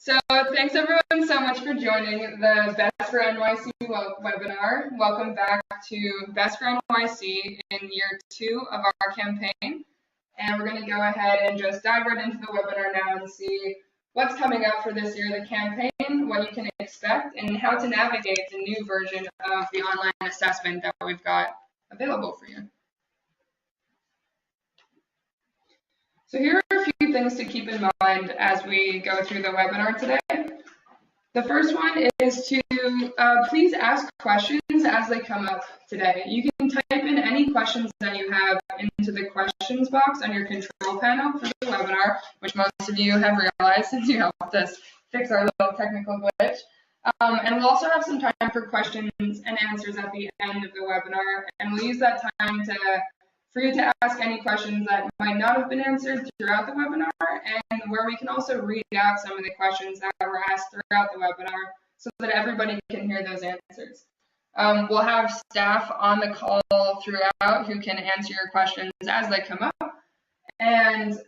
So thanks everyone so much for joining the Best for NYC webinar. Welcome back to Best for NYC in year 2 of our campaign. And we're going to go ahead and just dive right into the webinar now and see what's coming up for this year of the campaign, what you can expect, and how to navigate the new version of the online assessment that we've got available for you. So here are a few things to keep in mind as we go through the webinar today. The first one is to please ask questions as they come up today. You can type in any questions that you have into the questions box on your control panel for the webinar, which most of you have realized since you helped us fix our little technical glitch. And we'll also have some time for questions and answers at the end of the webinar, and we'll use that time for you to ask any questions that might not have been answered throughout the webinar, and where we can also read out some of the questions that were asked throughout the webinar so that everybody can hear those answers. We'll have staff on the call throughout who can answer your questions as they come up. And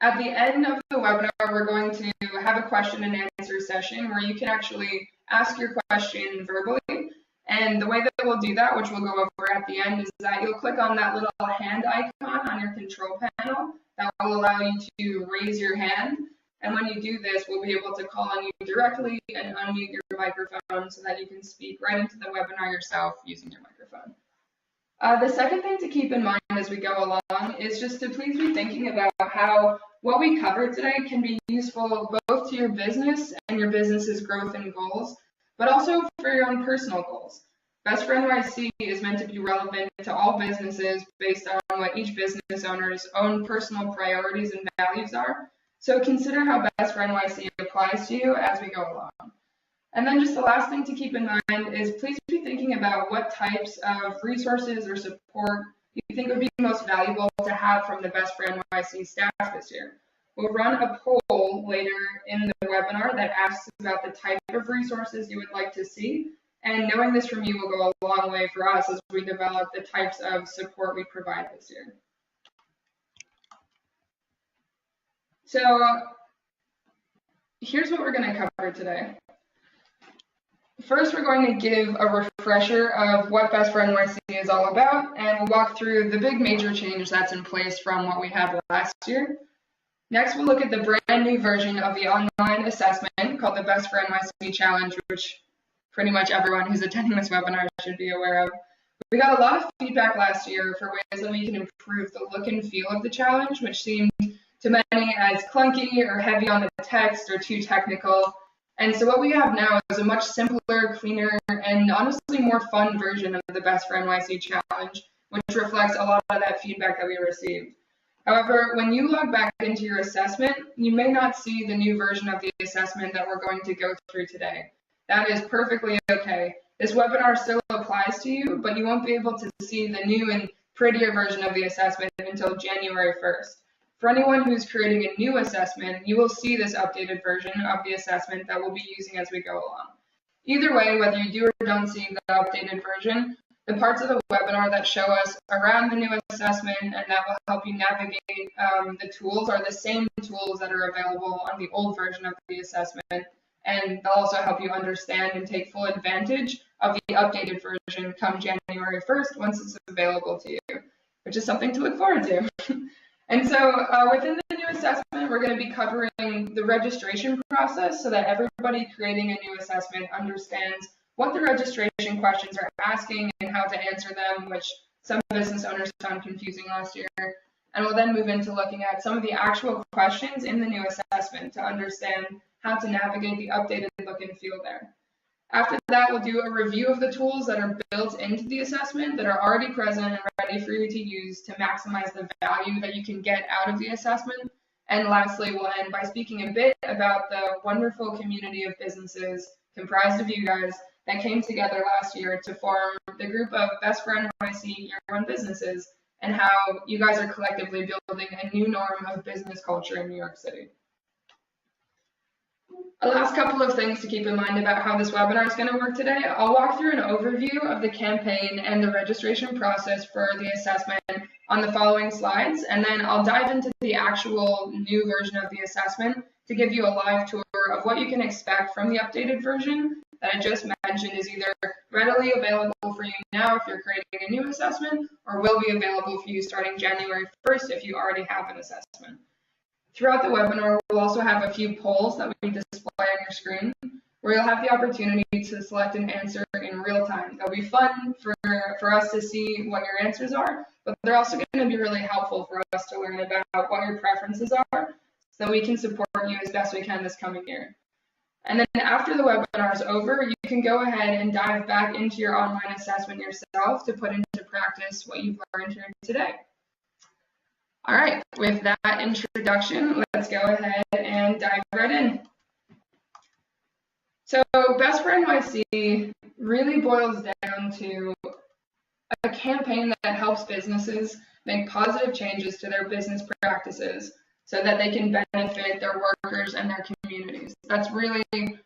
at the end of the webinar, we're going to have a question and answer session where you can actually ask your question verbally. And the way that we'll do that, which we'll go over at the end, is that you'll click on that little hand icon on your control panel that will allow you to raise your hand. And when you do this, we'll be able to call on you directly and unmute your microphone so that you can speak right into the webinar yourself using your microphone. The second thing to keep in mind as we go along is just to please be thinking about how what we cover today can be useful both to your business and your business's growth and goals, but also for your own personal goals. Best for NYC is meant to be relevant to all businesses based on what each business owner's own personal priorities and values are. So consider how Best for NYC applies to you as we go along. And then just the last thing to keep in mind is please be thinking about what types of resources or support you think would be most valuable to have from the Best for NYC staff this year. We'll run a poll later in the webinar that asks about the type of resources you would like to see, and knowing this from you will go a long way for us as we develop the types of support we provide this year. So here's what we're going to cover today. First, we're going to give a refresher of what Best for NYC is all about, and we'll walk through the big major change that's in place from what we had last year. Next, we'll look at the brand new version of the online assessment called the Best for NYC Challenge, which pretty much everyone who's attending this webinar should be aware of. We got a lot of feedback last year for ways that we can improve the look and feel of the challenge, which seemed to many as clunky or heavy on the text or too technical. And so what we have now is a much simpler, cleaner, and honestly more fun version of the Best for NYC Challenge, which reflects a lot of that feedback that we received. However, when you log back into your assessment, you may not see the new version of the assessment that we're going to go through today. That is perfectly okay. This webinar still applies to you, but you won't be able to see the new and prettier version of the assessment until January 1st. For anyone who's creating a new assessment, you will see this updated version of the assessment that we'll be using as we go along. Either way, whether you do or don't see the updated version, the parts of the webinar that show us around the new assessment and that will help you navigate the tools are the same tools that are available on the old version of the assessment, and they'll also help you understand and take full advantage of the updated version come January 1st once it's available to you, which is something to look forward to. And so within the new assessment, we're going to be covering the registration process so that everybody creating a new assessment understands what the registration questions are asking and how to answer them, which some business owners found confusing last year. And we'll then move into looking at some of the actual questions in the new assessment to understand how to navigate the updated look and feel there. After that, we'll do a review of the tools that are built into the assessment that are already present and ready for you to use to maximize the value that you can get out of the assessment. And lastly, we'll end by speaking a bit about the wonderful community of businesses comprised of you guys that came together last year to form the group of Best for NYC Year 1 businesses and how you guys are collectively building a new norm of business culture in New York City. A last couple of things to keep in mind about how this webinar is going to work today. I'll walk through an overview of the campaign and the registration process for the assessment on the following slides, and then I'll dive into the actual new version of the assessment to give you a live tour of what you can expect from the updated version that I just mentioned is either readily available for you now if you're creating a new assessment, or will be available for you starting January 1st if you already have an assessment. Throughout the webinar, we'll also have a few polls that we display on your screen, where you'll have the opportunity to select an answer in real time. They'll be fun for us to see what your answers are, but they're also going to be really helpful for us to learn about what your preferences are, so that we can support you as best we can this coming year. And then after the webinar is over, you can go ahead and dive back into your online assessment yourself to put into practice what you've learned here today. All right, with that introduction, let's go ahead and dive right in. So Best for NYC really boils down to a campaign that helps businesses make positive changes to their business practices so that they can benefit their workers and their communities. That's really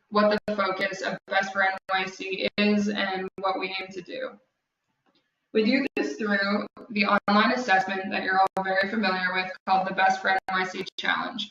what the focus of Best for NYC is and what we aim to do. We do this through the online assessment that you're all very familiar with called the Best for NYC Challenge.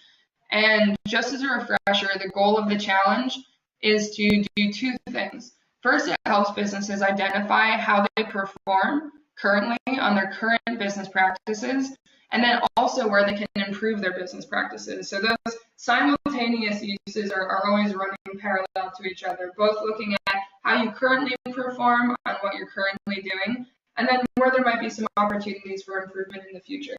And just as a refresher, the goal of the challenge is to do two things. First, it helps businesses identify how they perform currently on their current business practices, and then also where they can improve their business practices. So those simultaneous uses are always running parallel to each other, both looking at how you currently perform on what you're currently doing, and then where there might be some opportunities for improvement in the future.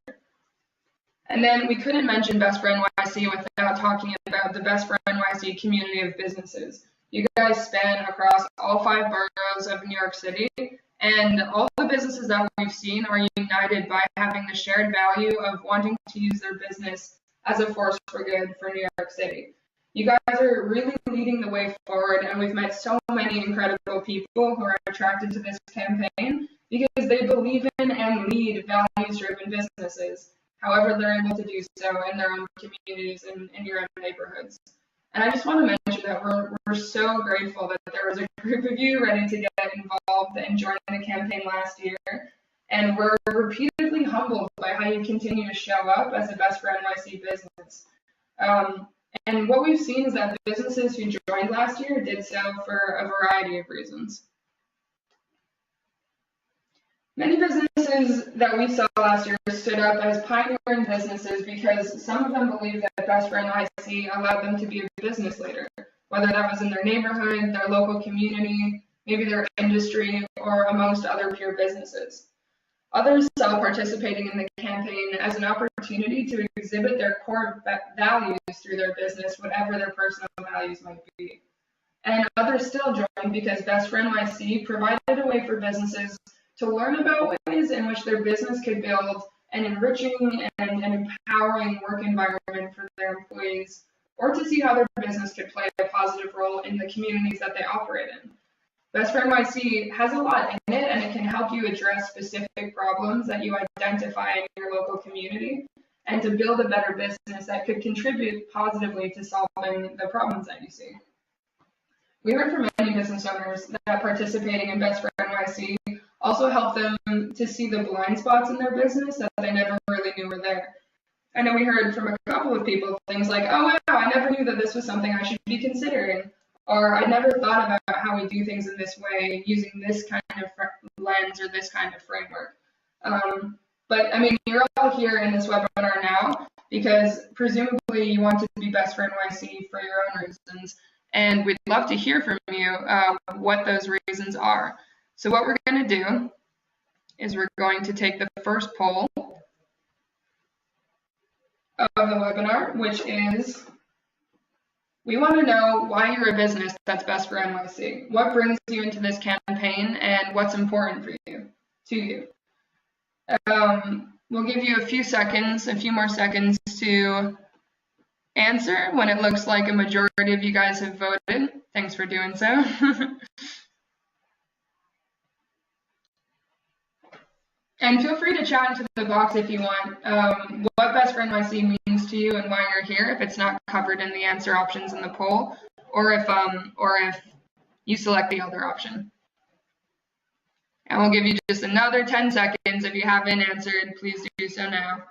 And then we couldn't mention Best for NYC without talking about the Best for NYC community of businesses. You guys span across all 5 boroughs of New York City, and all the businesses that we've seen are united by having the shared value of wanting to use their business as a force for good for New York City. You guys are really leading the way forward, and we've met so many incredible people who are attracted to this campaign because they believe in and lead values-driven businesses, however they're able to do so in their own communities and in your own neighborhoods. And I just want to mention that we're so grateful that there was a group of you ready to get involved and join the campaign last year. And we're repeatedly humbled by how you continue to show up as a Best for NYC business. And what we've seen is that businesses who joined last year did so for a variety of reasons. Many businesses that we saw last year stood up as pioneering businesses because some of them believe that Best for NYC allowed them to be a business leader, whether that was in their neighborhood, their local community, maybe their industry, or amongst other peer businesses. Others saw participating in the campaign as an opportunity to exhibit their core values through their business, whatever their personal values might be. And others still joined because Best for NYC provided a way for businesses to learn about ways in which their business could build an enriching and empowering work environment for their employees, or to see how their business could play a positive role in the communities that they operate in. Best for NYC has a lot in it, and it can help you address specific problems that you identify in your local community, and to build a better business that could contribute positively to solving the problems that you see. We heard from many business owners that participating in Best for NYC also helped them to see the blind spots in their business that they never really knew were there. I know we heard from a couple of people things like, oh wow, I never knew that this was something I should be considering, or I never thought about how we do things in this way using this kind of lens or this kind of framework. But I mean, you're all here in this webinar now because presumably you want to be Best for NYC for your own reasons, and we'd love to hear from you what those reasons are. So what we're going to do is we're going to take the first poll of the webinar, which is, we want to know why you're a business that's Best for NYC. What brings you into this campaign and what's important for you, to you. We'll give you a few more seconds to answer when it looks like a majority of you guys have voted. Thanks for doing so. And feel free to chat into the box if you want what Best for NYC means to you and why you're here, if it's not covered in the answer options in the poll, or if you select the other option. And we'll give you just another 10 seconds. If you haven't answered, please do so now.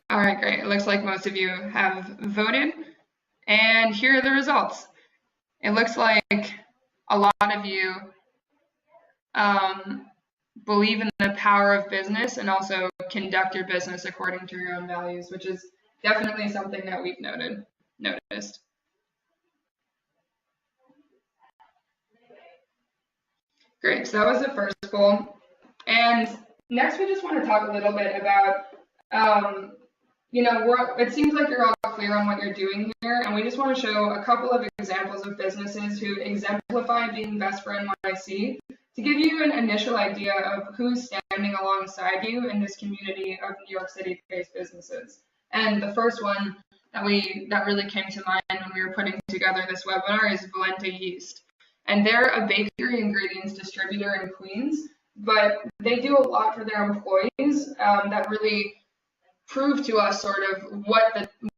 All right, great. It looks like most of you have voted, and here are the results. It looks like a lot of you believe in the power of business and also conduct your business according to your own values, which is definitely something that we've noticed. Great, so that was the first goal. And next we just want to talk a little bit about, it seems like you're all clear on what you're doing here, and we just want to show a couple of examples of businesses who exemplify being best for NYC to give you an initial idea of who's standing alongside you in this community of New York City-based businesses. And the first one that really came to mind when we were putting together this webinar is Valente Yeast. And they're a bakery ingredients distributor in Queens, but they do a lot for their employees that really prove to us sort of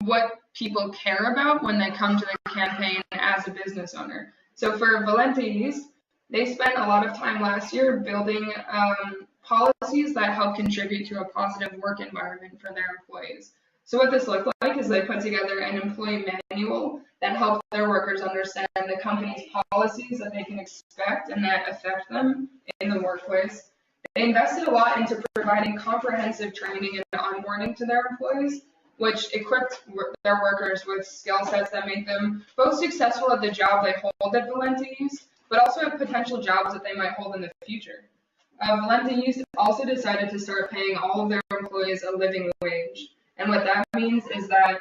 what people care about when they come to the campaign as a business owner. So for Valente Yeast, they spent a lot of time last year building policies that help contribute to a positive work environment for their employees. So what this looked like is they put together an employee manual that helped their workers understand the company's policies that they can expect and that affect them in the workplace. They invested a lot into providing comprehensive training and onboarding to their employees, which equipped their workers with skill sets that make them both successful at the job they hold at Valente Yeast, but also at potential jobs that they might hold in the future. Valente Yeast also decided to start paying all of their employees a living wage. And what that means is that,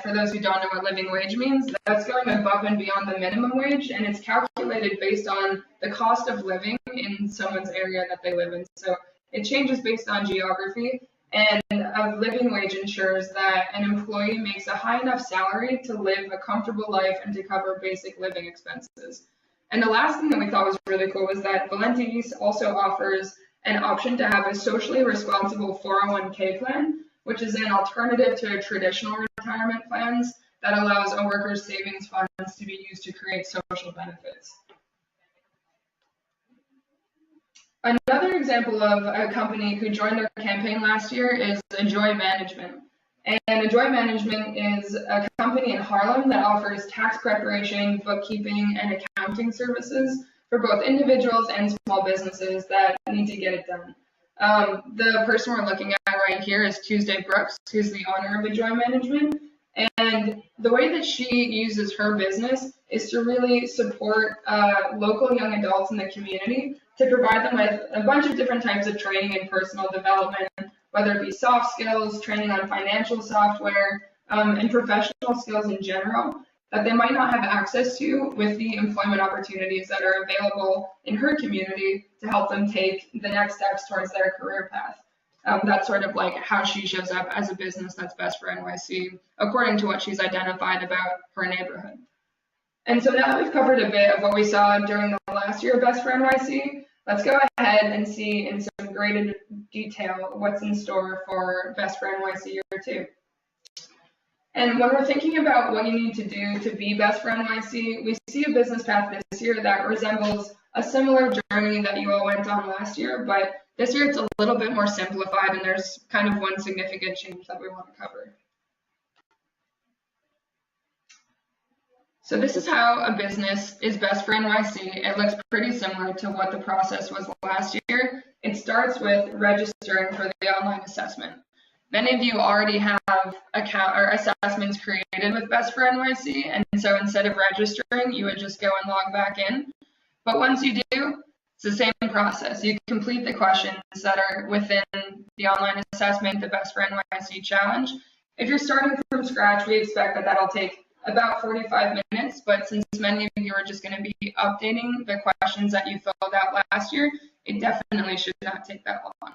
for those who don't know what living wage means, that's going above and beyond the minimum wage, and it's calculated based on the cost of living in someone's area that they live in. So it changes based on geography, and a living wage ensures that an employee makes a high enough salary to live a comfortable life and to cover basic living expenses. And the last thing that we thought was really cool was that Valente Yeast also offers an option to have a socially responsible 401k plan, which is an alternative to traditional retirement plans that allows a worker's savings funds to be used to create social benefits. Another example of a company who joined our campaign last year is Enjoy Management. And Enjoy Management is a company in Harlem that offers tax preparation, bookkeeping, and accounting services for both individuals and small businesses that need to get it done. The person we're looking at right here is Tuesday Brooks, who's the owner of Enjoy Management. And the way that she uses her business is to really support local young adults in the community to provide them with a bunch of different types of training and personal development, whether it be soft skills, training on financial software, and professional skills in general that they might not have access to with the employment opportunities that are available in her community to help them take the next steps towards their career path. That's sort of like how she shows up as a business that's best for NYC, according to what she's identified about her neighborhood. And so now that we've covered a bit of what we saw during the last year of Best for NYC, let's go ahead and see in some greater detail what's in store for Best for NYC Year 2. And when we're thinking about what you need to do to be best for NYC, we see a business path this year that resembles a similar journey that you all went on last year, but this year it's a little bit more simplified and there's kind of one significant change that we want to cover. So this is how a business is best for NYC. It looks pretty similar to what the process was last year. It starts with registering for the online assessment. Many of you already have assessments created with Best for NYC, and so instead of registering, you would just go and log back in. But once you do, it's the same process. You complete the questions that are within the online assessment, the Best for NYC challenge. If you're starting from scratch, we expect that that'll take about 45 minutes, but since many of you are just going to be updating the questions that you filled out last year, it definitely should not take that long.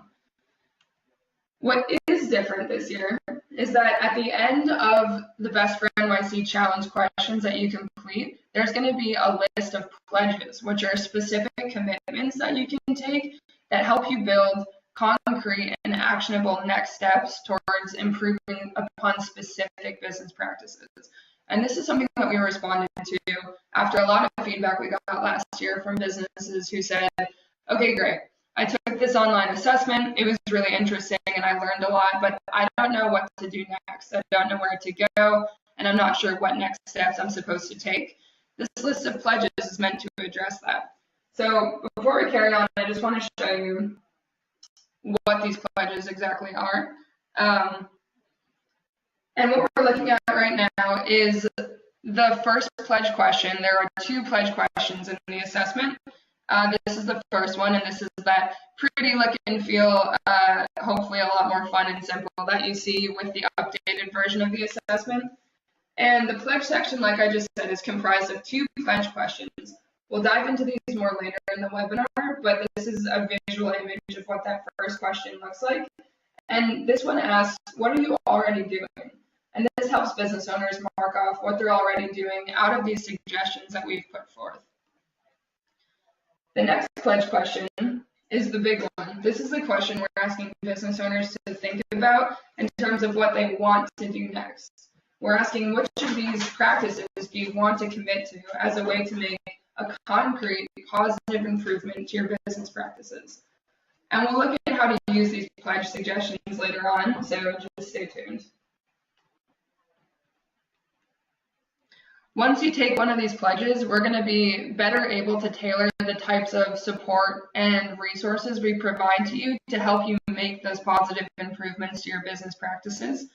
What is different this year is that at the end of the Best for NYC challenge questions that you complete, there's going to be a list of pledges, which are specific commitments that you can take that help you build concrete and actionable next steps towards improving upon specific business practices. And this is something that we responded to after a lot of feedback we got last year from businesses who said, okay, great. I took this online assessment. It was really interesting and I learned a lot, but I don't know what to do next. I don't know where to go, and I'm not sure what next steps I'm supposed to take. This list of pledges is meant to address that. So before we carry on, I just want to show you what these pledges exactly are. And what we're looking at right now is the first pledge question. There are 2 pledge questions in the assessment. This is the first one, and this is that pretty look and feel, hopefully a lot more fun and simple that you see with the updated version of the assessment. And the pledge section, like I just said, is comprised of 2 pledge questions. We'll dive into these more later in the webinar, but this is a visual image of what that first question looks like. And this one asks, what are you already doing? And this helps business owners mark off what they're already doing out of these suggestions that we've put forth. The next pledge question is the big one. This is the question we're asking business owners to think about in terms of what they want to do next. We're asking, which of these practices do you want to commit to as a way to make a concrete, positive improvement to your business practices? And we'll look at how to use these pledge suggestions later on, so just stay tuned. Once you take one of these pledges, we're going to be better able to tailor the types of support and resources we provide to you to help you make those positive improvements to your business practices.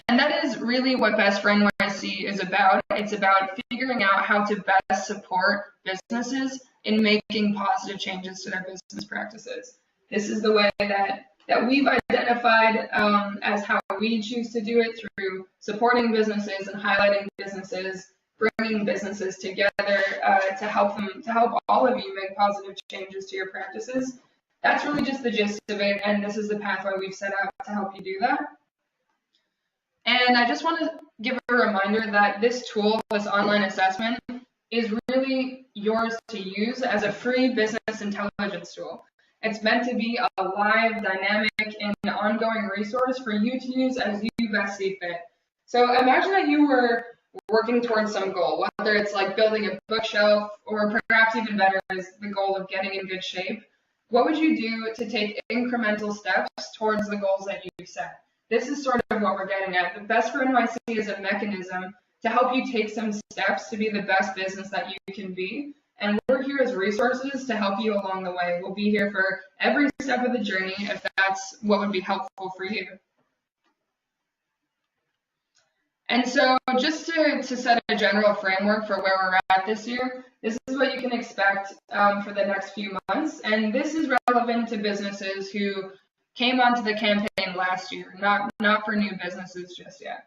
And that is really what Best for NYC is about. It's about figuring out how to best support businesses in making positive changes to their business practices. This is the way that we've identified as how we choose to do it, through supporting businesses and highlighting businesses, bringing businesses together to help all of you make positive changes to your practices. That's really just the gist of it, and this is the pathway we've set out to help you do that. And I just want to give a reminder that this tool, this online assessment, is really yours to use as a free business intelligence tool. It's meant to be a live, dynamic, and ongoing resource for you to use as you best see fit. So imagine that you were working towards some goal, whether it's like building a bookshelf, or perhaps even better is the goal of getting in good shape. What would you do to take incremental steps towards the goals that you've set? This is sort of what we're getting at. The Best for NYC is a mechanism to help you take some steps to be the best business that you can be. And we're here as resources to help you along the way. We'll be here for every step of the journey if that's what would be helpful for you. And so just to set a general framework for where we're at this year, this is what you can expect for the next few months. And this is relevant to businesses who came onto the campaign last year, not for new businesses just yet.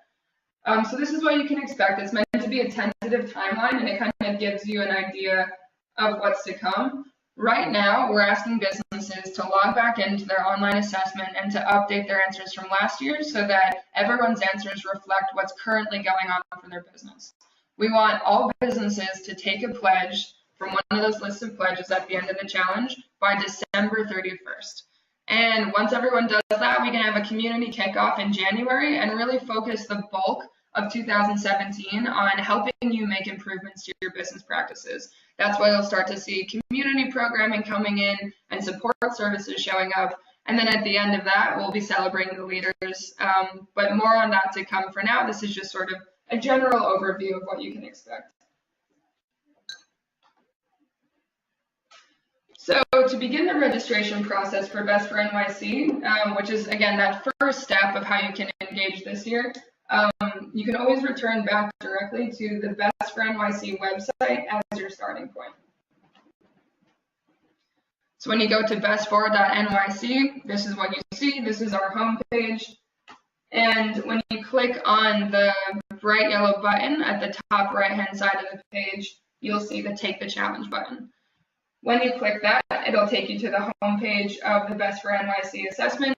So this is what you can expect. It's meant to be a tentative timeline, and it kind of gives you an idea of what's to come. Right now, we're asking businesses to log back into their online assessment and to update their answers from last year so that everyone's answers reflect what's currently going on for their business. We want all businesses to take a pledge from one of those lists of pledges at the end of the challenge by December 31st. And once everyone does that, we can have a community kickoff in January and really focus the bulk of 2017 on helping you make improvements to your business practices. That's why you'll start to see community programming coming in and support services showing up. And then at the end of that, we'll be celebrating the leaders. But more on that to come. For now, this is just sort of a general overview of what you can expect. So to begin the registration process for Best for NYC, which is, again, that first step of how you can engage this year, you can always return back directly to the Best for NYC website as your starting point. So when you go to bestfor.nyc, this is what you see. This is our homepage. And when you click on the bright yellow button at the top right-hand side of the page, you'll see the Take the Challenge button. When you click that, it'll take you to the homepage of the Best for NYC assessment.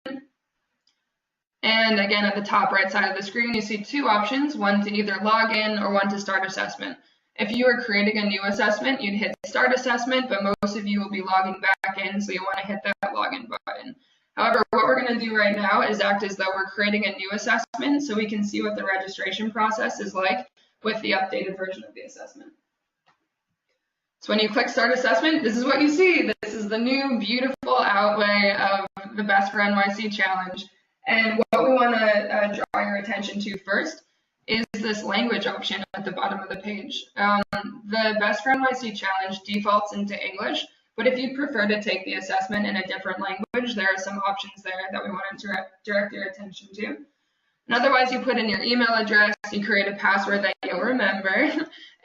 And again, at the top right side of the screen, you see 2 options, one to either log in or one to start assessment. If you are creating a new assessment, you'd hit Start Assessment, but most of you will be logging back in, so you want to hit that Login button. However, what we're going to do right now is act as though we're creating a new assessment so we can see what the registration process is like with the updated version of the assessment. So when you click Start Assessment, this is what you see. This is the new, beautiful outlay of the Best for NYC challenge. And what we want to draw your attention to first is this language option at the bottom of the page. The Best for NYC challenge defaults into English, but if you prefer to take the assessment in a different language, there are some options there that we want to direct your attention to. And otherwise, you put in your email address, you create a password that you'll remember,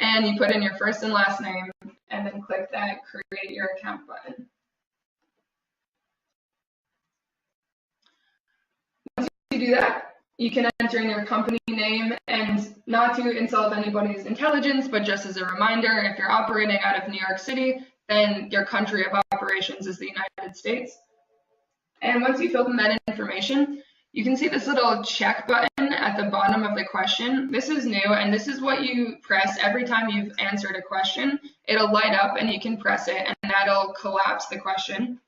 and you put in your first and last name, and then click that Create Your Account button. Once you do that, you can enter in your company name, and not to insult anybody's intelligence, but just as a reminder, if you're operating out of New York City, then your country of operations is the United States. And once you fill in that information, you can see this little check button at the bottom of the question. This is new, and this is what you press every time you've answered a question. It'll light up and you can press it, and that'll collapse the question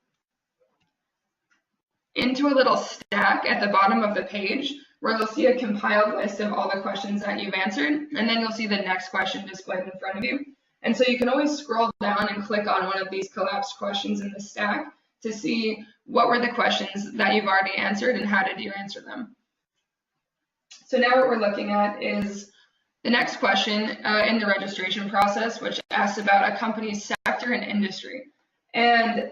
into a little stack at the bottom of the page, where you'll see a compiled list of all the questions that you've answered, and then you'll see the next question displayed in front of you. And so you can always scroll down and click on one of these collapsed questions in the stack to see what were the questions that you've already answered and how did you answer them. So now what we're looking at is the next question in the registration process, which asks about a company's sector and industry. And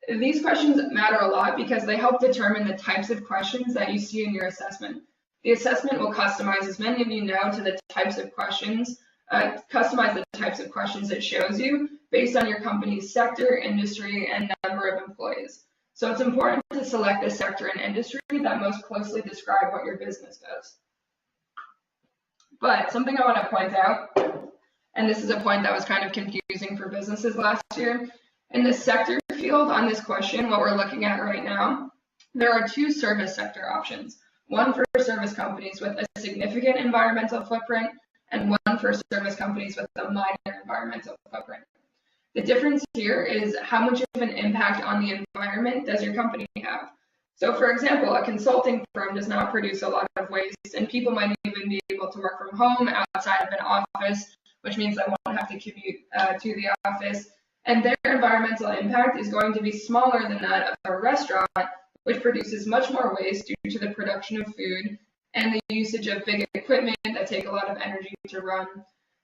these questions matter a lot because they help determine the types of questions that you see in your assessment. The assessment will customize, as many of you know, to the types of questions, customize the types of questions it shows you based on your company's sector, industry, and number of employees. So it's important to select the sector and industry that most closely describe what your business does. But something I want to point out, and this is a point that was kind of confusing for businesses last year, in the sector field on this question, what we're looking at right now, there are two service sector options. One for service companies with a significant environmental footprint, and one for service companies with a minor environmental footprint. The difference here is how much of an impact on the environment does your company have. So for example, a consulting firm does not produce a lot of waste, and people might even be able to work from home outside of an office, which means they won't have to commute to the office. And their environmental impact is going to be smaller than that of a restaurant, which produces much more waste due to the production of food and the usage of big equipment that take a lot of energy to run.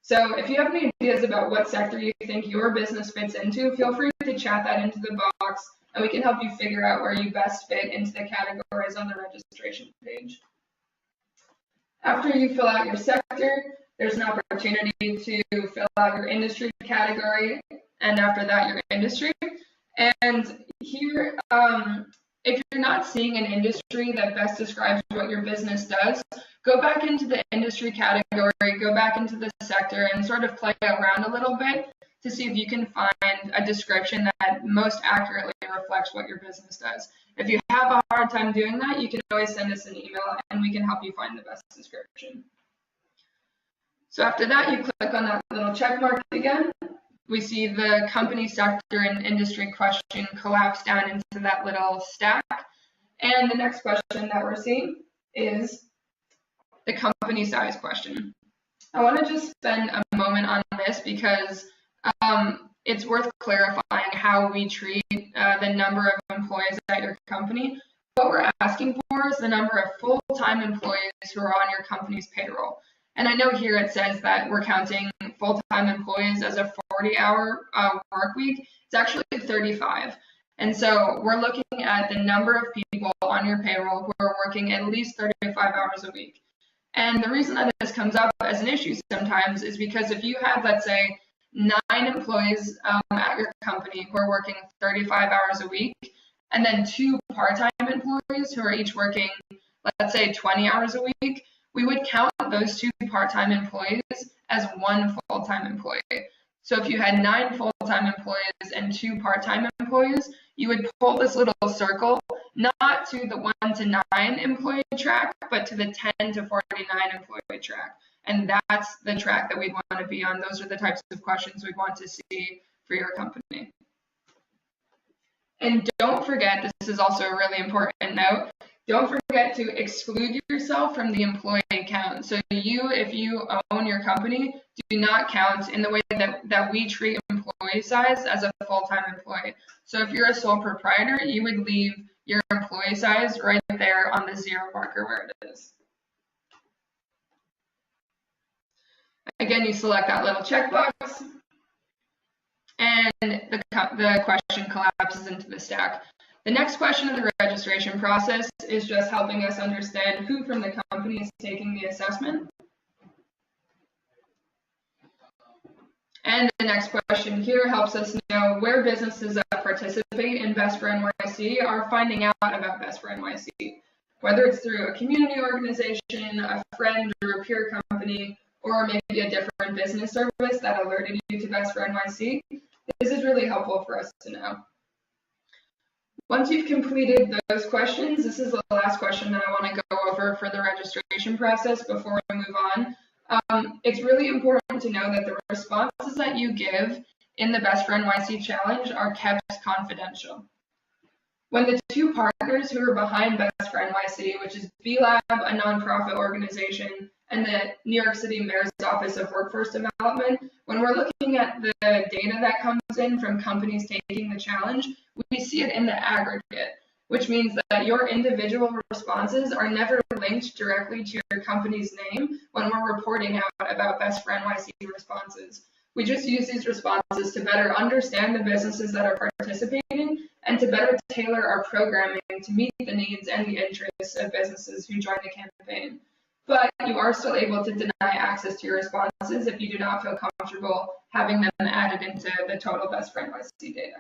So if you have any ideas about what sector you think your business fits into, feel free to chat that into the box, and we can help you figure out where you best fit into the categories on the registration page. After you fill out your sector, there's an opportunity to fill out your industry category, and after that, your industry. And here, if you're not seeing an industry that best describes what your business does, go back into the industry category, go back into the sector, and sort of play around a little bit to see if you can find a description that most accurately reflects what your business does. If you have a hard time doing that, you can always send us an email and we can help you find the best description. So after that, you click on that little check mark again. We see the company, sector, and industry question collapse down into that little stack. And the next question that we're seeing is the company size question. I want to just spend a moment on this because it's worth clarifying how we treat the number of employees at your company. What we're asking for is the number of full-time employees who are on your company's payroll. And I know here it says that we're counting full-time employees as a 40-hour work week. It's actually 35. And so we're looking at the number of people on your payroll who are working at least 35 hours a week. And the reason that this comes up as an issue sometimes is because if you have, let's say, 9 employees at your company who are working 35 hours a week, and then 2 part-time employees who are each working, let's say, 20 hours a week, we would count those 2 part-time employees as 1 full-time employee. So if you had 9 full-time employees and 2 part-time employees, you would pull this little circle, not to the 1 to 9 employee track, but to the 10 to 49 employee track. And that's the track that we'd want to be on. Those are the types of questions we want to see for your company. And don't forget, this is also a really important note, Don't forget to exclude yourself from the employee count. So if you own your company, do not count in the way that we treat employee size as a full-time employee. So if you're a sole proprietor, you would leave your employee size right there on the 0 marker where it is. Again, you select that little checkbox, and the question collapses into the stack. The next question of the registration process is just helping us understand who from the company is taking the assessment. And the next question here helps us know where businesses that participate in Best for NYC are finding out about Best for NYC, whether it's through a community organization, a friend or a peer company, or maybe a different business service that alerted you to Best for NYC. This is really helpful for us to know. Once you've completed those questions, this is the last question that I want to go over for the registration process before we move on. It's really important to know that the responses that you give in the Best for NYC challenge are kept confidential. When the 2 partners who are behind Best for NYC, which is B-Lab, a nonprofit organization, and the New York City Mayor's Office of Workforce Development, when we're looking at the data that comes in from companies taking the challenge, we see it in the aggregate, which means that your individual responses are never linked directly to your company's name when we're reporting out about Best for NYC responses. We just use these responses to better understand the businesses that are participating and to better tailor our programming to meet the needs and the interests of businesses who join the campaign. But you are still able to deny access to your responses if you do not feel comfortable having them added into the total Best for NYC data.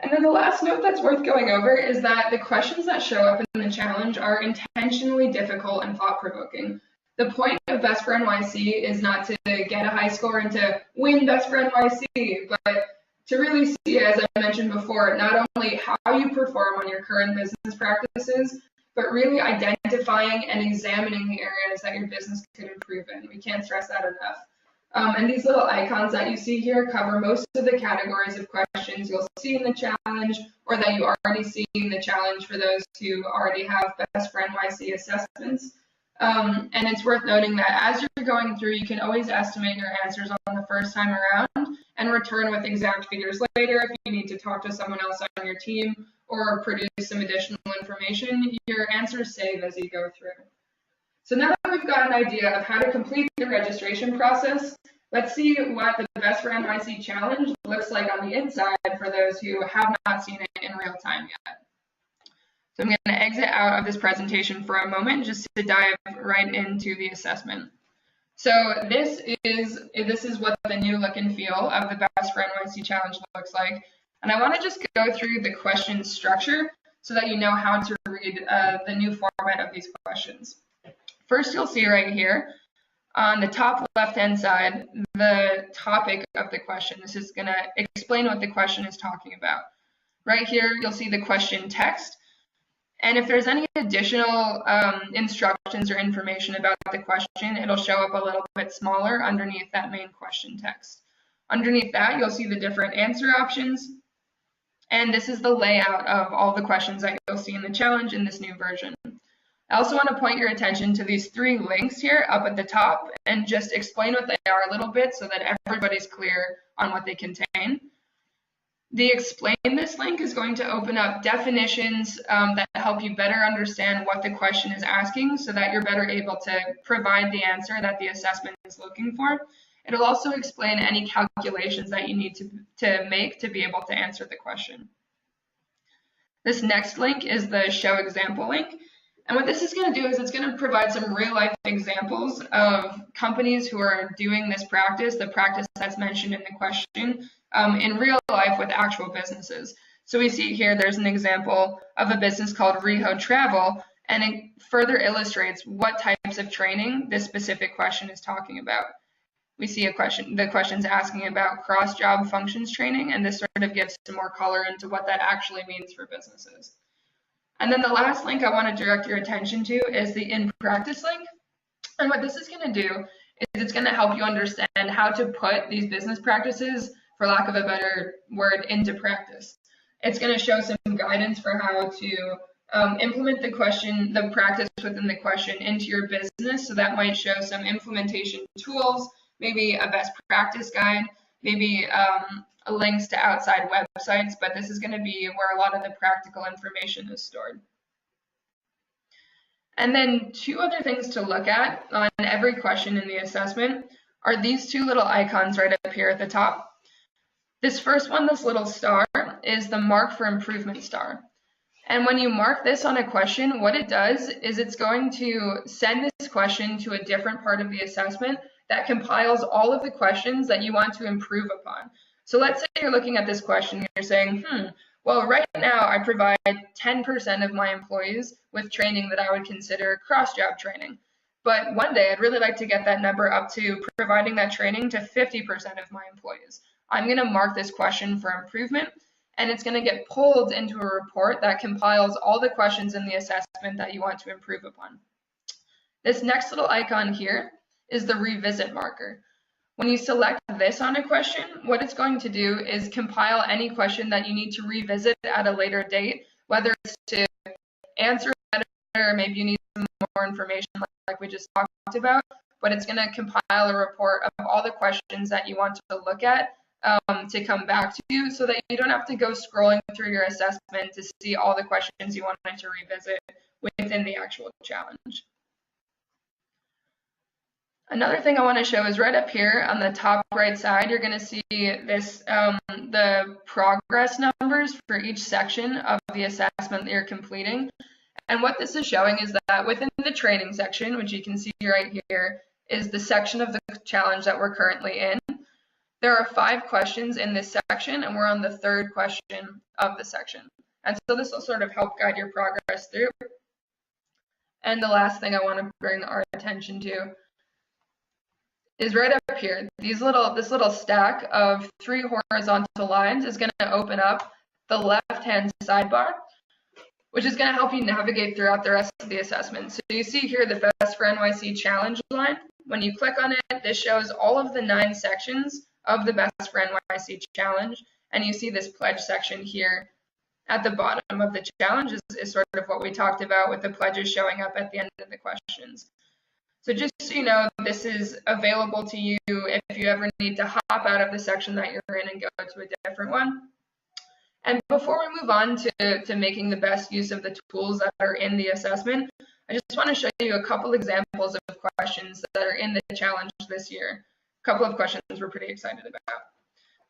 And then the last note that's worth going over is that the questions that show up in the challenge are intentionally difficult and thought-provoking. The point of Best for NYC is not to get a high score and to win Best for NYC, but to really see, as I mentioned before, not only how you perform on your current business practices, but really identifying and examining the areas that your business could improve in. We can't stress that enough. And these little icons that you see here cover most of the categories of questions you'll see in the challenge, or that you already see in the challenge for those who already have Best for NYC assessments. And it's worth noting that as you're going through, you can always estimate your answers on the first time around and return with exact figures later if you need to talk to someone else on your team or produce some additional information. Your answers save as you go through. So now that we've got an idea of how to complete the registration process, let's see what the Best for NYC challenge looks like on the inside for those who have not seen it in real time yet. So I'm going to exit out of this presentation for a moment just to dive right into the assessment. So this is what the new look and feel of the Best for NYC challenge looks like. And I want to just go through the question structure so that you know how to read the new format of these questions. First, you'll see right here on the top left-hand side, the topic of the question. This is going to explain what the question is talking about. Right here, you'll see the question text. And if there's any additional instructions or information about the question, it'll show up a little bit smaller underneath that main question text. Underneath that, you'll see the different answer options. And this is the layout of all the questions that you'll see in the challenge in this new version. I also want to point your attention to these 3 links here up at the top and just explain what they are a little bit so that everybody's clear on what they contain. The Explain This link is going to open up definitions that help you better understand what the question is asking so that you're better able to provide the answer that the assessment is looking for. It'll also explain any calculations that you need to make to be able to answer the question. This next link is the Show Example link. And what this is going to do is it's going to provide some real-life examples of companies who are doing this practice, the practice that's mentioned in the question, in real life with actual businesses. So we see here there's an example of a business called Reho Travel, and it further illustrates what types of training this specific question is talking about. We see the question's asking about cross-job functions training, and this sort of gives some more color into what that actually means for businesses. And then the last link I want to direct your attention to is the In Practice link. And what this is going to do is it's going to help you understand how to put these business practices, for lack of a better word, into practice. It's going to show some some guidance for how to implement the practice within the question into your business. So that might show some implementation tools, maybe a best practice guide, maybe links to outside websites, but this is going to be where a lot of the practical information is stored. And then two other things to look at on every question in the assessment are these two little icons right up here at the top. This first one, this little star, is the mark for improvement star. And when you mark this on a question, what it does is it's going to send this question to a different part of the assessment that compiles all of the questions that you want to improve upon. So let's say you're looking at this question and you're saying, well, right now I provide 10% of my employees with training that I would consider cross-job training. But one day I'd really like to get that number up to providing that training to 50% of my employees. I'm going to mark this question for improvement, and it's going to get pulled into a report that compiles all the questions in the assessment that you want to improve upon. This next little icon here is the revisit marker. When you select this on a question, what it's going to do is compile any question that you need to revisit at a later date, whether it's to answer better, or maybe you need some more information like we just talked about, but it's going to compile a report of all the questions that you want to look at to come back to you, so that you don't have to go scrolling through your assessment to see all the questions you wanted to revisit within the actual challenge. Another thing I want to show is right up here on the top right side, you're going to see this, the progress numbers for each section of the assessment that you're completing. And what this is showing is that within the training section, which you can see right here, is the section of the challenge that we're currently in. There are 5 questions in this section, and we're on the 3rd question of the section. And so this will sort of help guide your progress through. And the last thing I want to bring our attention to is right up here. This little stack of 3 horizontal lines is going to open up the left-hand sidebar, which is going to help you navigate throughout the rest of the assessment. So you see here the Best for NYC challenge line. When you click on it, this shows all of the 9 sections of the Best for NYC challenge, and you see this pledge section here at the bottom of the challenge is sort of what we talked about with the pledges showing up at the end of the questions. So just so you know, this is available to you if you ever need to hop out of the section that you're in and go to a different one. And before we move on to making the best use of the tools that are in the assessment, I just want to show you a couple examples of questions that are in the challenge this year. A couple of questions we're pretty excited about.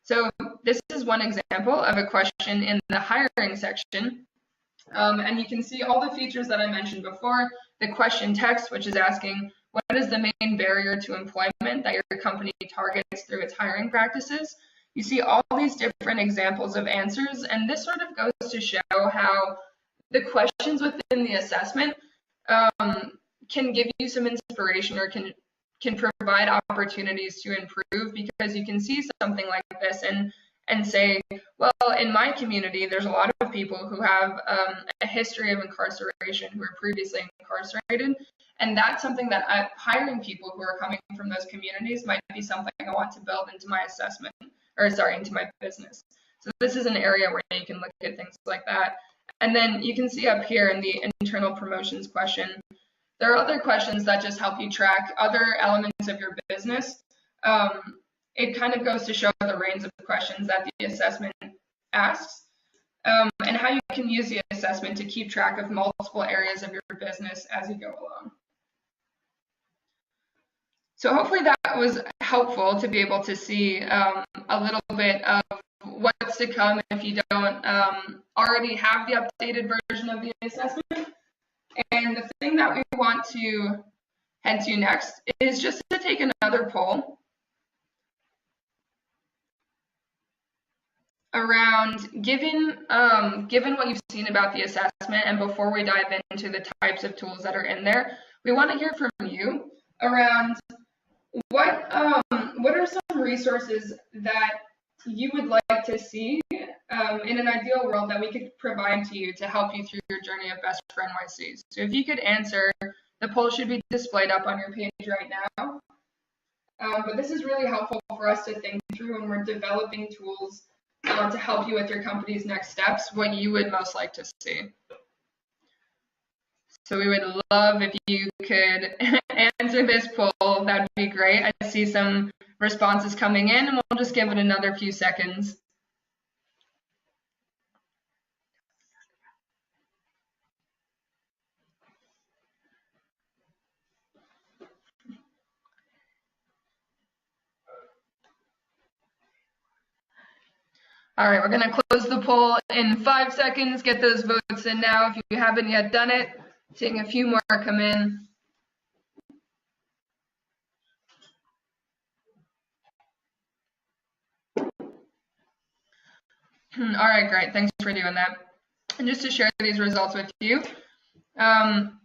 So this is one example of a question in the hiring section. And you can see all the features that I mentioned before. The question text, which is asking, what is the main barrier to employment that your company targets through its hiring practices? You see all these different examples of answers, and this sort of goes to show how the questions within the assessment can give you some inspiration or can provide opportunities to improve, because you can see something like this and say, well, in my community, there's a lot of people who have a history of incarceration, who were previously incarcerated, and that's something that hiring people who are coming from those communities might be something I want to build into my assessment, or sorry, into my business. So this is an area where you can look at things like that. And then you can see up here in the internal promotions question, there are other questions that just help you track other elements of your business. It kind of goes to show the range of questions that the assessment asks, and how you can use the assessment to keep track of multiple areas of your business as you go along. So hopefully that was helpful to be able to see a little bit of what's to come if you don't already have the updated version of the assessment. And the thing that we want to head to next is just to take another poll around, given what you've seen about the assessment, and before we dive into the types of tools that are in there, we want to hear from you around what are some resources that you would like to see in an ideal world that we could provide to you to help you through your journey of Best for NYC. So if you could answer, the poll should be displayed up on your page right now. But this is really helpful for us to think through when we're developing tools to help you with your company's next steps, what you would most like to see. So we would love if you could answer this poll. That would be great. I see some responses coming in, and we'll just give it another few seconds. All right, we're going to close the poll in 5 seconds. Get those votes in now if you haven't yet done it. Seeing a few more come in. All right, great. Thanks for doing that. And just to share these results with you,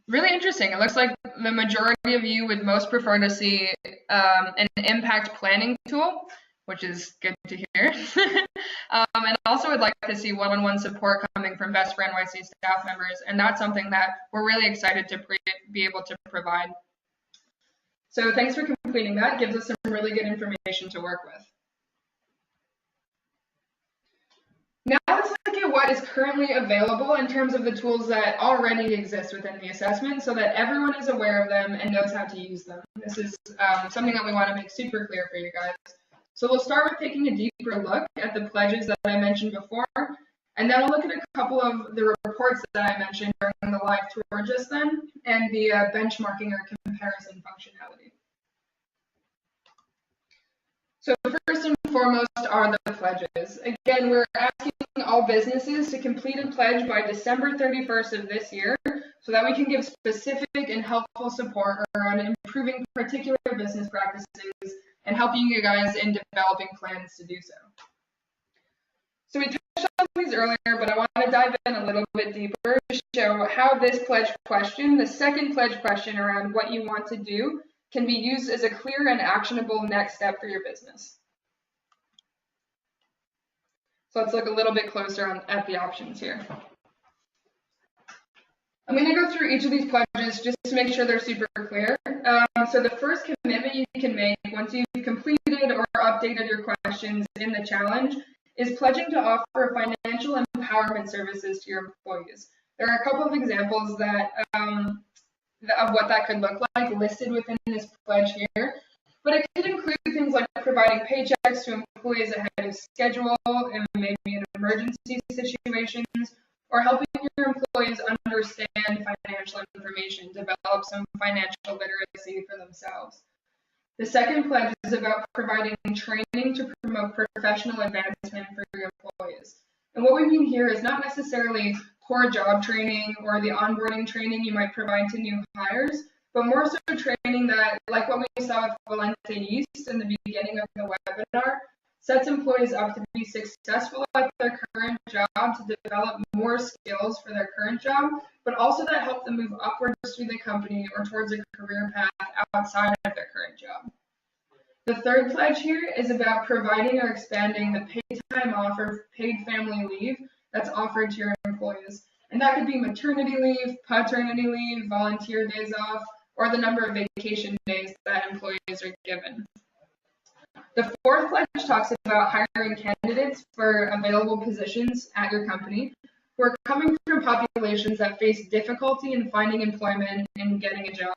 really interesting. It looks like the majority of you would most prefer to see an impact planning tool, which is good to hear. And also would like to see one-on-one support coming from Best for NYC staff members, and that's something that we're really excited to be able to provide. So thanks for completing that. Gives us some really good information to work with. Now let's look at what is currently available in terms of the tools that already exist within the assessment so that everyone is aware of them and knows how to use them. This is something that we want to make super clear for you guys. So we'll start with taking a deeper look at the pledges that I mentioned before, and then we'll look at a couple of the reports that I mentioned during the live tour just then, and the benchmarking or comparison functionality. So first and foremost are the pledges. Again, we're asking all businesses to complete a pledge by December 31st of this year so that we can give specific and helpful support around improving particular business practices and helping you guys in developing plans to do so. So we touched on these earlier, but I want to dive in a little bit deeper to show how this pledge question, the second pledge question around what you want to do, can be used as a clear and actionable next step for your business. So let's look a little bit closer at the options here. I'm going to go through each of these pledges just to make sure they're super clear. So the first commitment you can make once you've completed or updated your questions in the challenge is pledging to offer financial empowerment services to your employees. There are a couple of examples that of what that could look like listed within this pledge here, but it could include things like providing paychecks to employees ahead of schedule and maybe in emergency situations, or helping your employees understand financial information, develop some financial literacy for themselves. The second pledge is about providing training to promote professional advancement for your employees. And what we mean here is not necessarily core job training or the onboarding training you might provide to new hires, but more so training that, like what we saw with Valente Yeast in the beginning of the webinar, sets employees up to be successful at their current job, to develop more skills for their current job, but also that help them move upwards through the company or towards a career path outside of their current job. The third pledge here is about providing or expanding the paid time off or paid family leave that's offered to your employees. And that could be maternity leave, paternity leave, volunteer days off, or the number of vacation days that employees are given. The fourth pledge talks about hiring candidates for available positions at your company who are coming from populations that face difficulty in finding employment and getting a job.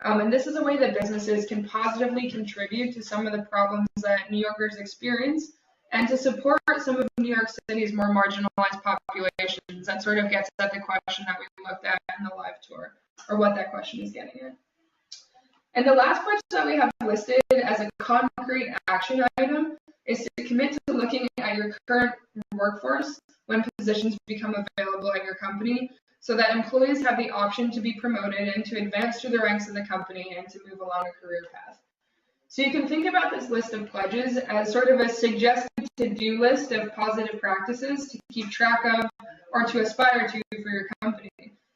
And this is a way that businesses can positively contribute to some of the problems that New Yorkers experience and to support some of New York City's more marginalized populations. That sort of gets at the question that we looked at in the live tour, or what that question is getting at. And the last pledge that we have listed as a concrete action item is to commit to looking at your current workforce when positions become available at your company, so that employees have the option to be promoted and to advance through the ranks of the company and to move along a career path. So you can think about this list of pledges as sort of a suggested to-do list of positive practices to keep track of or to aspire to for your company.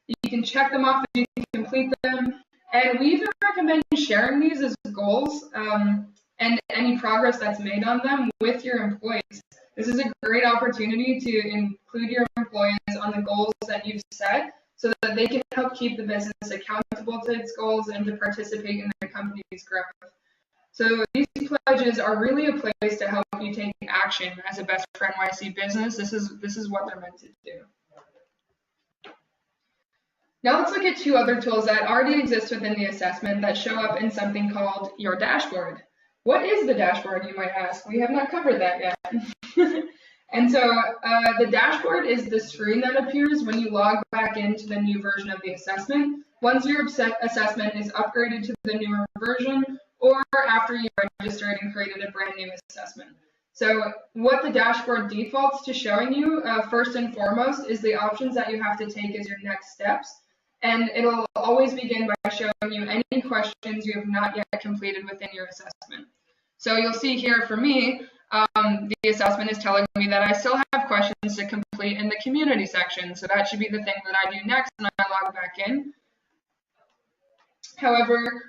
You can check them off as you complete them, and we even recommend sharing these as goals and any progress that's made on them with your employees. This is a great opportunity to include your employees on the goals that you've set so that they can help keep the business accountable to its goals and to participate in the company's growth. So these pledges are really a place to help you take action as a Best for NYC business. This is what they're meant to do. Now let's look at two other tools that already exist within the assessment that show up in something called your dashboard. What is the dashboard, you might ask? We have not covered that yet. And so the dashboard is the screen that appears when you log back into the new version of the assessment, once your assessment is upgraded to the newer version, or after you registered and created a brand new assessment. So what the dashboard defaults to showing you, first and foremost, is the options that you have to take as your next steps. And it'll always begin by showing you any questions you have not yet completed within your assessment. So you'll see here for me, the assessment is telling me that I still have questions to complete in the community section. So that should be the thing that I do next when I log back in. However,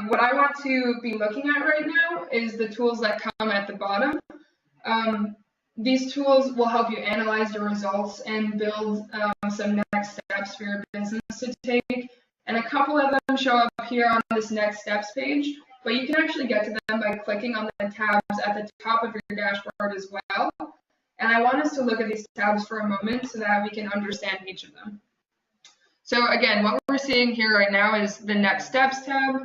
what I want to be looking at right now is the tools that come at the bottom. These tools will help you analyze your results and build some next steps for your business to take. And a couple of them show up here on this next steps page, but you can actually get to them by clicking on the tabs at the top of your dashboard as well. And I want us to look at these tabs for a moment so that we can understand each of them. So again, what we're seeing here right now is the next steps tab.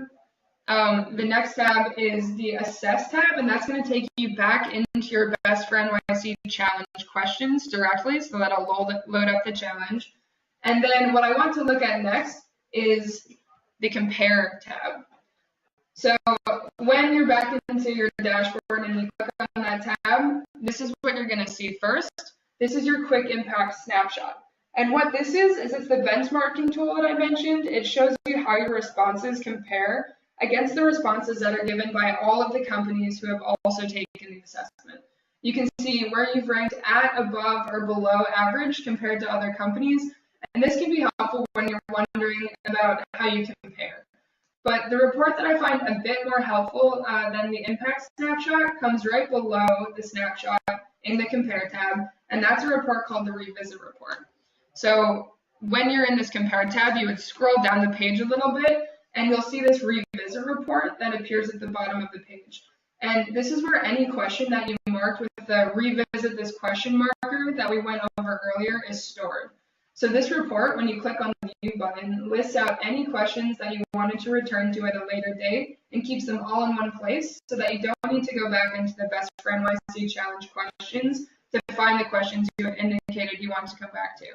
The next tab is the Assess tab, and that's going to take you back into your Best for NYC challenge questions directly, so that'll load up the challenge. And then what I want to look at next is the Compare tab. So when you're back into your dashboard and you click on that tab, this is what you're going to see first. This is your quick impact snapshot. And what this is it's the benchmarking tool that I mentioned. It shows you how your responses compare against the responses that are given by all of the companies who have also taken the assessment. You can see where you've ranked at, above, or below average compared to other companies, and this can be helpful when you're wondering about how you compare. But the report that I find a bit more helpful than the impact snapshot comes right below the snapshot in the Compare tab, and that's a report called the Revisit report. So when you're in this Compare tab, you would scroll down the page a little bit, and you'll see this Revisit report that appears at the bottom of the page. And this is where any question that you marked with the Revisit this question marker that we went over earlier is stored. So this report, when you click on the View button, lists out any questions that you wanted to return to at a later date and keeps them all in one place so that you don't need to go back into the Best for NYC challenge questions to find the questions you indicated you want to come back to.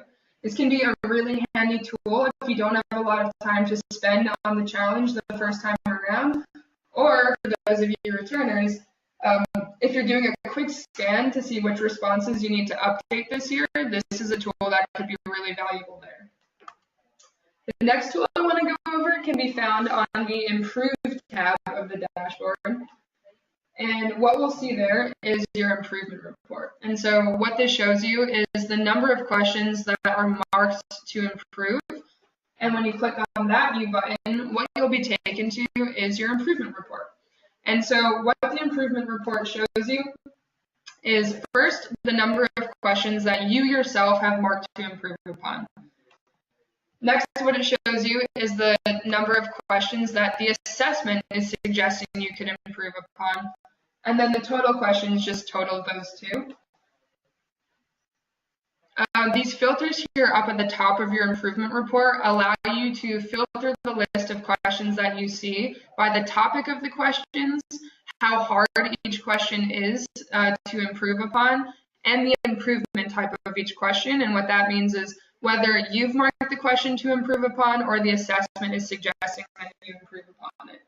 This can be a really handy tool if you don't have a lot of time to spend on the challenge the first time around, or for those of you returners, if you're doing a quick scan to see which responses you need to update this year, this is a tool that could be really valuable there. The next tool I want to go over can be found on the Improved tab of the dashboard. And what we'll see there is your improvement report. And so what this shows you is the number of questions that are marked to improve. And when you click on that View button, what you'll be taken to is your improvement report. And so what the improvement report shows you is first the number of questions that you yourself have marked to improve upon. Next, what it shows you is the number of questions that the assessment is suggesting you could improve upon. And then the total questions just total those two. These filters here up at the top of your improvement report allow you to filter the list of questions that you see by the topic of the questions, how hard each question is to improve upon, and the improvement type of each question. And what that means is whether you've marked the question to improve upon or the assessment is suggesting that you improve upon it.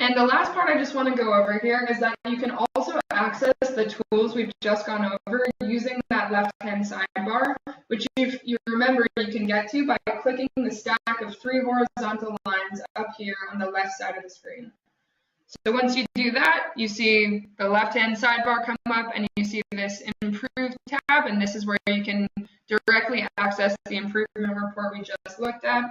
And the last part I just want to go over here is that you can also access the tools we've just gone over using that left-hand sidebar, which if you remember you can get to by clicking the stack of 3 horizontal lines up here on the left side of the screen. So once you do that, you see the left-hand sidebar come up and you see this Improved tab, and this is where you can directly access the improvement report we just looked at.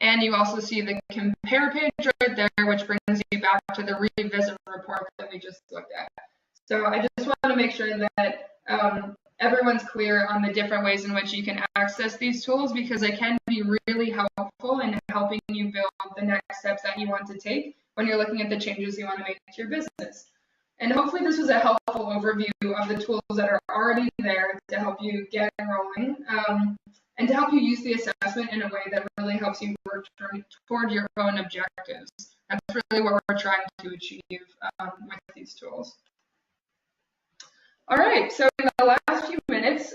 And you also see the Compare page right there, which brings you back to the Revisit report that we just looked at. So I just want to make sure that everyone's clear on the different ways in which you can access these tools, because they can be really helpful in helping you build the next steps that you want to take when you're looking at the changes you want to make to your business. And hopefully this was a helpful overview of the tools that are already there to help you get rolling, and to help you use the assessment in a way that really helps you work toward your own objectives. That's really what we're trying to achieve with these tools. All right, so in the last few minutes,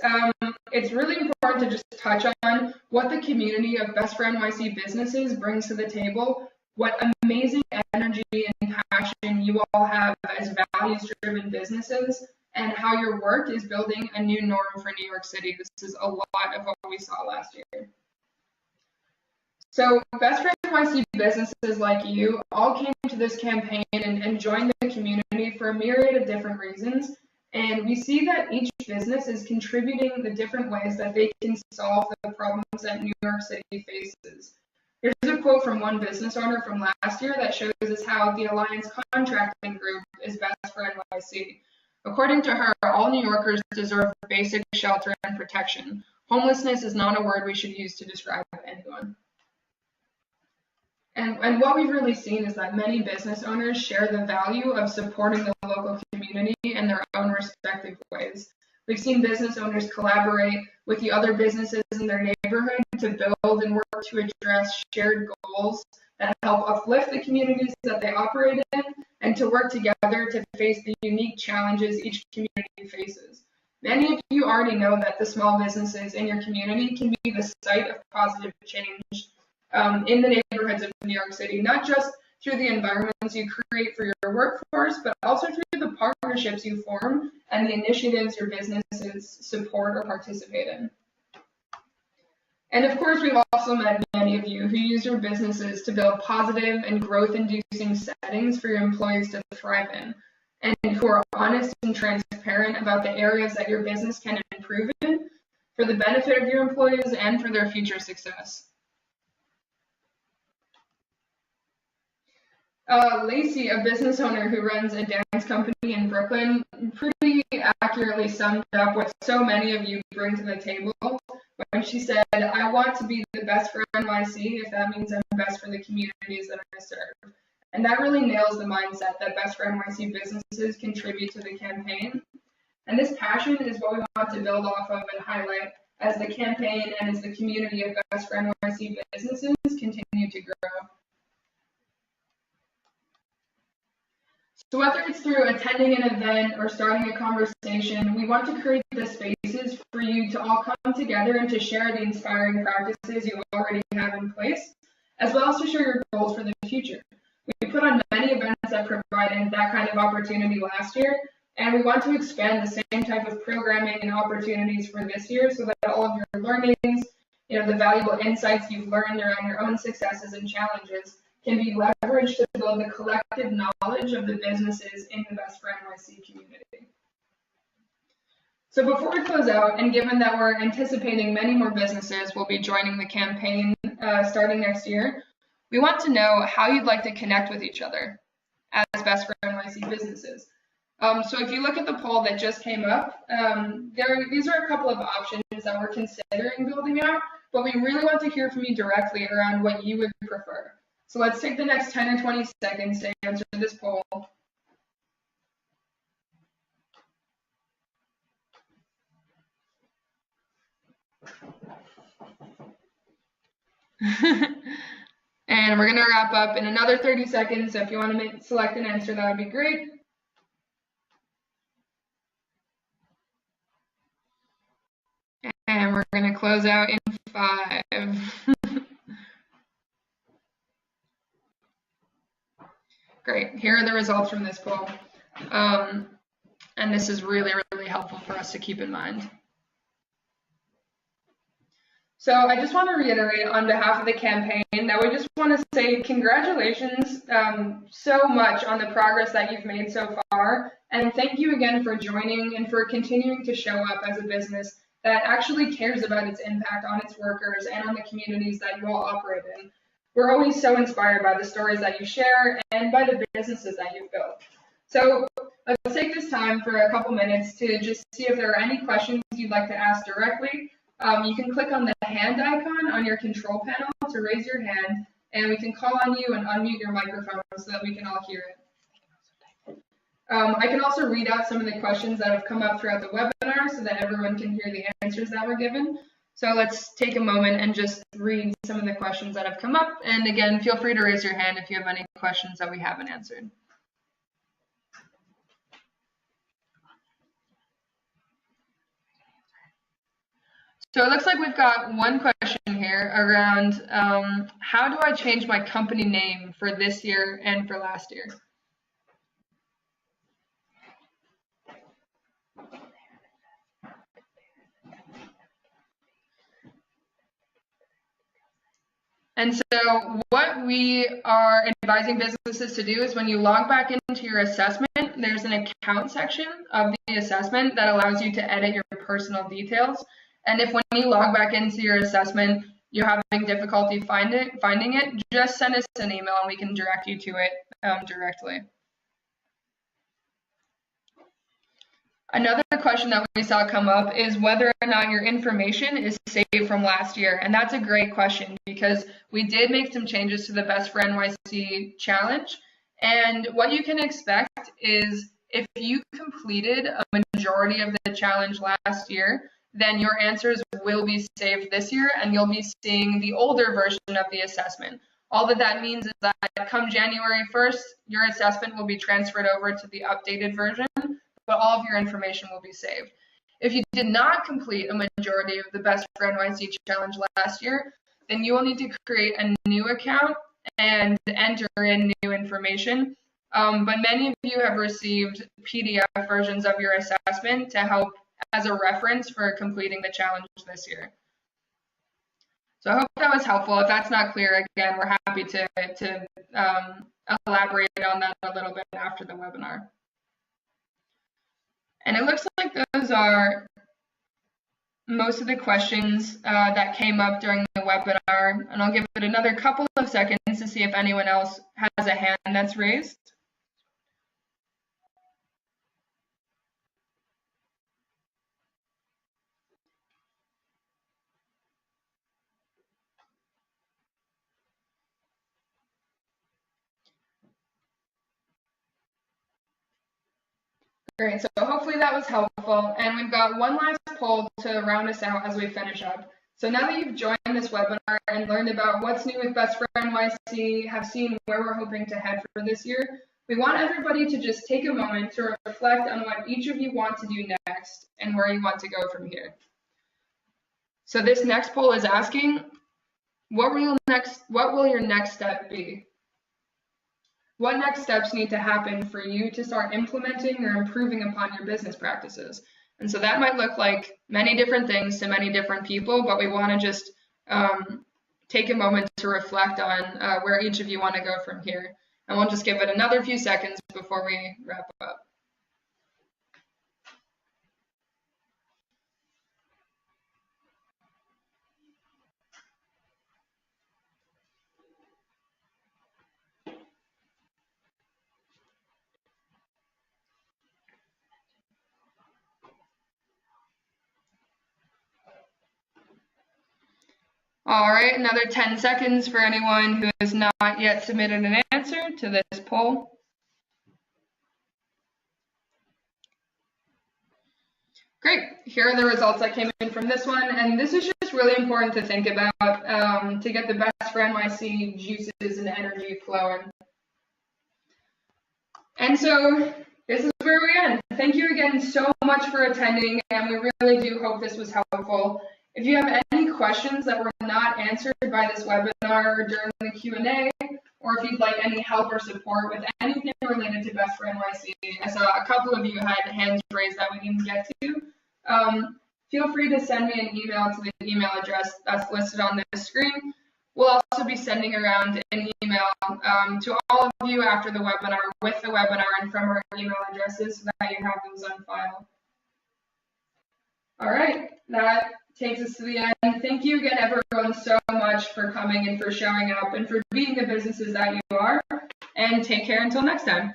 it's really important to just touch on what the community of Best for NYC businesses brings to the table, what amazing energy and passion you all have as values-driven businesses, and how your work is building a new norm for New York City. This is a lot of what we saw last year. So Best for NYC businesses like you all came to this campaign and joined the community for a myriad of different reasons. And we see that each business is contributing the different ways that they can solve the problems that New York City faces. Here's a quote from one business owner from last year that shows us how the Alliance Contracting Group is best for NYC. According to her, all New Yorkers deserve basic shelter and protection. Homelessness is not a word we should use to describe anyone. And what we've really seen is that many business owners share the value of supporting the local community in their own respective ways. We've seen business owners collaborate with the other businesses in their neighborhood to build and work to address shared goals that help uplift the communities that they operate in, and to work together to face the unique challenges each community faces. Many of you already know that the small businesses in your community can be the site of positive change in the neighborhoods of New York City, not just through the environments you create for your workforce, but also through the partnerships you form and the initiatives your businesses support or participate in. And of course, we've also met many of you who use your businesses to build positive and growth-inducing settings for your employees to thrive in, and who are honest and transparent about the areas that your business can improve in for the benefit of your employees and for their future success. Lacey, a business owner who runs a dance company in Brooklyn, pretty accurately summed up what so many of you bring to the table when she said, "I want to be the best for NYC if that means I'm best for the communities that I serve." And that really nails the mindset that Best for NYC businesses contribute to the campaign. And this passion is what we want to build off of and highlight as the campaign and as the community of Best for NYC businesses continue to grow. So whether it's through attending an event or starting a conversation, we want to create the spaces for you to all come together and to share the inspiring practices you already have in place, as well as to share your goals for the future. We put on many events that provided that kind of opportunity last year, and we want to expand the same type of programming and opportunities for this year so that all of your learnings, the valuable insights you've learned around your own successes and challenges can be leveraged to build the collective knowledge of the businesses in the Best for NYC community. So before we close out, and given that we're anticipating many more businesses will be joining the campaign starting next year, we want to know how you'd like to connect with each other as Best for NYC businesses. So if you look at the poll that just came up, these are a couple of options that we're considering building out, but we really want to hear from you directly around what you would prefer. So let's take the next 10 or 20 seconds to answer this poll. And we're going to wrap up in another 30 seconds. So if you want to select an answer, that would be great. And we're going to close out in 5. Great. Here are the results from this poll. And this is really, really helpful for us to keep in mind. So I just want to reiterate on behalf of the campaign that we just want to say congratulations so much on the progress that you've made so far. And thank you again for joining and for continuing to show up as a business that actually cares about its impact on its workers and on the communities that you all operate in. We're always so inspired by the stories that you share and by the businesses that you've built. So let's take this time for a couple minutes to just see if there are any questions you'd like to ask directly. You can click on the hand icon on your control panel to raise your hand, and we can call on you and unmute your microphone so that we can all hear it. I can also read out some of the questions that have come up throughout the webinar so that everyone can hear the answers that were given. So let's take a moment and just read some of the questions that have come up. And again, feel free to raise your hand if you have any questions that we haven't answered. So it looks like we've got one question here around how do I change my company name for this year and for last year? And so what we are advising businesses to do is when you log back into your assessment, there's an account section of the assessment that allows you to edit your personal details. And if when you log back into your assessment, you're having difficulty finding it, just send us an email and we can direct you to it directly. Another question that we saw come up is whether or not your information is saved from last year. And that's a great question because we did make some changes to the Best for NYC challenge. And what you can expect is if you completed a majority of the challenge last year, then your answers will be saved this year and you'll be seeing the older version of the assessment. All that means is that come January 1st, your assessment will be transferred over to the updated version, but all of your information will be saved. If you did not complete a majority of the Best for NYC challenge last year, then you will need to create a new account and enter in new information. But many of you have received PDF versions of your assessment to help as a reference for completing the challenge this year. So I hope that was helpful. If that's not clear, again, we're happy to elaborate on that a little bit after the webinar. And it looks like those are most of the questions that came up during the webinar. And I'll give it another couple of seconds to see if anyone else has a hand that's raised. Great, so hopefully that was helpful. And we've got one last poll to round us out as we finish up. So now that you've joined this webinar and learned about what's new with Best for NYC, have seen where we're hoping to head for this year, we want everybody to just take a moment to reflect on what each of you want to do next and where you want to go from here. So this next poll is asking, what will your next step be? What next steps need to happen for you to start implementing or improving upon your business practices? And so that might look like many different things to many different people, but we want to just take a moment to reflect on where each of you want to go from here. And we'll just give it another few seconds before we wrap up. All right, another 10 seconds for anyone who has not yet submitted an answer to this poll. Great, here are the results that came in from this one, and this is just really important to think about to get the Best for NYC juices and energy flowing. And so this is where we end. Thank you again so much for attending, and we really do hope this was helpful. If you have any questions that were not answered by this webinar or during the Q&A, or if you'd like any help or support with anything related to Best for NYC, I saw a couple of you had hands raised that we didn't get to, feel free to send me an email to the email address that's listed on the screen. We'll also be sending around an email to all of you after the webinar with the webinar and from our email addresses so that you have those on file. All right, that takes us to the end. Thank you again, everyone, so much for coming and for showing up and for being the businesses that you are. And take care until next time.